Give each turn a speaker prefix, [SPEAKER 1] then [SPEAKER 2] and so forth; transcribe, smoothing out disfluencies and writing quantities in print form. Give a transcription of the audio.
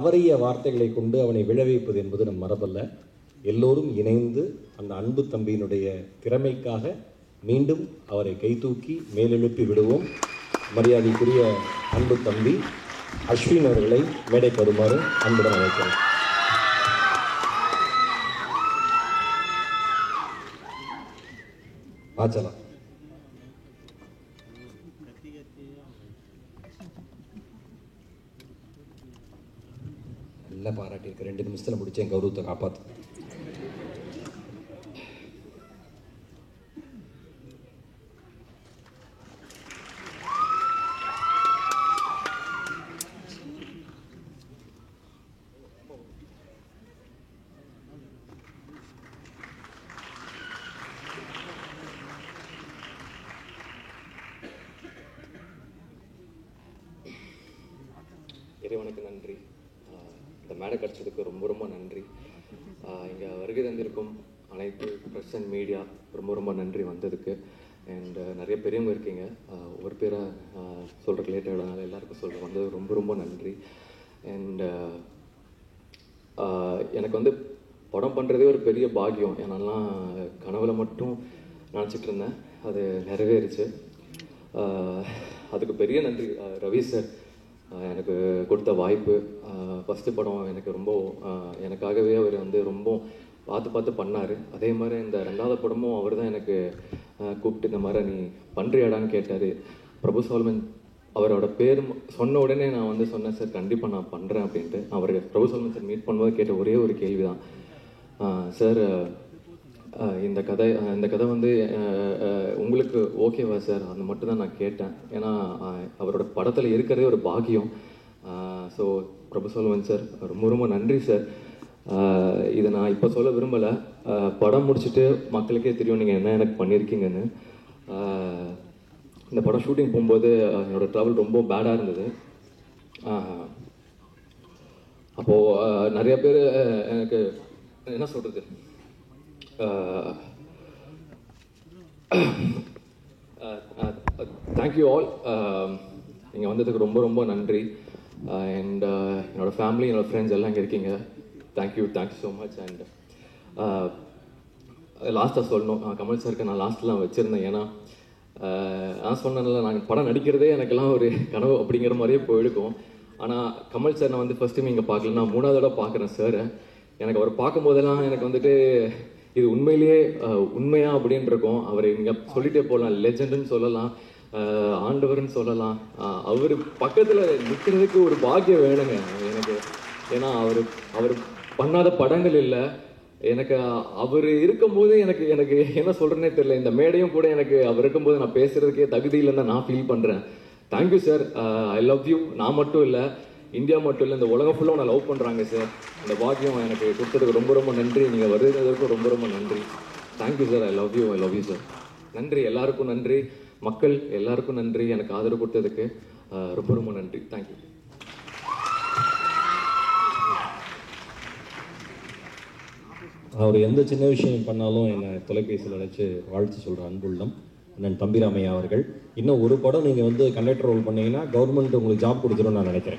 [SPEAKER 1] தவறிய வார்த்தைகளை கொண்டு அவனை விழவைப்பது என்பது நம் மரபல்ல. எல்லோரும் இணைந்து அந்த அன்பு தம்பியினுடைய திறமைக்காக மீண்டும் அவரை கைதூக்கி மேலெழுப்பி விடுவோம். மரியாதைக்குரிய அன்பு தம்பி அஸ்வின் அவர்களை மேடைக்கு வருமாறு அன்புடன் அழைக்கிறேன். ஆச்சலாம் நல்லா பாராட்டியிருக்க. 2 நிமிஷத்தில் முடிச்சேன் கௌரவத்தை காப்பாற்று.
[SPEAKER 2] இறைவனுக்கு நன்றி. இந்த மேடை கிடச்சதுக்கு ரொம்ப ரொம்ப நன்றி. இங்கே வருகை தந்திருக்கும் அனைத்து ப்ரெஸ் அண்ட் மீடியா ரொம்ப நன்றி வந்ததுக்கு. அண்ட் நிறைய பெரியவங்க இருக்கீங்க. ஒரு பேரை சொல்கிறதுக்கு லேட் ஆகிடனால எல்லாருக்கும் சொல்கிறேன், வந்தது ரொம்ப நன்றி. அண்ட் எனக்கு வந்து படம் பண்ணுறதே ஒரு பெரிய பாக்கியம். ஏன்னாலாம் கனவுல மட்டும் நினச்சிட்டு இருந்தேன், அது நிறைவேறிச்சு. அதுக்கு பெரிய நன்றி ரவி சார், எனக்கு கொடுத்த வாய்ப்பு. ஃபஸ்ட்டு படம் எனக்கு ரொம்ப எனக்காகவே அவர் வந்து ரொம்ப பார்த்து பண்ணார். அதே மாதிரி இந்த 2வது படமும் அவர் தான் எனக்கு கூப்பிட்டு இந்த மாதிரி நீ பண்ணுறியாடான்னு கேட்டார். பிரபு சால்மன் அவரோட பேர் சொன்ன உடனே நான் வந்து சொன்னேன், சார் கண்டிப்பாக நான் பண்ணுறேன் அப்படின்ட்டு. அவர் பிரபு சால்மன் சார் மீட் பண்ணும்போது கேட்ட ஒரே ஒரு கேள்வி தான், சார் இந்த கதை வந்து உங்களுக்கு ஓகேவா சார், அந்த மட்டும் தான் நான் கேட்டேன். ஏன்னா அவரோட படத்தில் இருக்கிறதே ஒரு பாக்கியம். ஸோ பிரபு சால்மன் சார் ரொம்ப நன்றி சார். இதை நான் இப்போ சொல்ல விரும்பலை, படம் முடிச்சுட்டு மக்களுக்கே தெரியும் நீங்கள் என்ன எனக்கு பண்ணியிருக்கீங்கன்னு. இந்த படம் ஷூட்டிங் போகும்போது என்னோடய ட்ராவல் ரொம்ப பேடாக இருந்தது. அப்போது நிறைய பேர் எனக்கு என்ன சொல்கிறது, தேங்க்யூ ஆல். நீங்கள் வந்ததுக்கு ரொம்ப நன்றி. அண்ட் என்னோடய ஃபேமிலி, என்னோடய ஃப்ரெண்ட்ஸ் எல்லாம் இங்கே இருக்கீங்க. Thank you so much. அண்ட் லாஸ்ட்டாக சொல்லணும், கமல் சாருக்கு நான் லாஸ்ட்லாம் வச்சுருந்தேன். ஏன்னா நான் சொன்னேன்ல, நாங்கள் படம் நடிக்கிறதே எனக்கெல்லாம் ஒரு கனவு அப்படிங்கிற மாதிரியே போயிருக்கும். ஆனால் கமல் சார் நான் வந்து ஃபஸ்ட் டைம் இங்கே பார்க்கல, நான் 3வது தடவை பார்க்குறேன் சார். எனக்கு அவர் பார்க்கும்போதெல்லாம் எனக்கு வந்துட்டு இது உண்மையிலேயே உண்மையா அப்படின்னு இருக்கும். அவர் இங்கே சொல்லிட்டே போகலாம், லெஜெண்டுன்னு சொல்லலாம், ஆண்டவர்னு சொல்லலாம். அவர் பக்கத்தில் நிற்கிறதுக்கு ஒரு பாக்கியம் வேணுங்க எனக்கு. ஏன்னா அவர் பண்ணாத படங்கள் இல்லை எனக்கு. அவர் இருக்கும்போது எனக்கு என்ன சொல்கிறேன்னே தெரியல. இந்த மேடையும் கூட எனக்கு அவர் இருக்கும்போது நான் பேசுகிறதுக்கே தகுதி இல்லைன்னு நான் ஃபீல் பண்ணுறேன். Thank you sir, I love you. நான் மட்டும் இல்லை, இந்தியா மட்டும் இல்லை, இந்த உலகம் ஃபுல்லாக நான் லவ் பண்ணுறாங்க சார். இந்த பாக்கியம் எனக்கு கொடுத்ததுக்கு ரொம்ப நன்றி. நீங்கள் வருகிறதுக்கும் ரொம்ப நன்றி. Thank you sir, I love you sir. நன்றி, எல்லாருக்கும் நன்றி. மக்கள் எல்லாருக்கும் நன்றி, எனக்கு ஆதரவு கொடுத்ததுக்கு ரொம்ப நன்றி. தேங்க்யூ.
[SPEAKER 1] அவர் எந்த சின்ன விஷயம் பண்ணாலும் என்னை தொலைபேசியில் நினச்சி வாழ்த்து சொல்கிற அன்புள்ளம் அண்ணன் தம்பிராமையா அவர்கள். இன்னும் ஒரு படம் நீங்கள் வந்து கண்டக்டர் ரோல் பண்ணீங்கன்னா கவர்மெண்ட் உங்களுக்கு ஜாப் கொடுத்துருன்னு நான் நினைக்கிறேன்.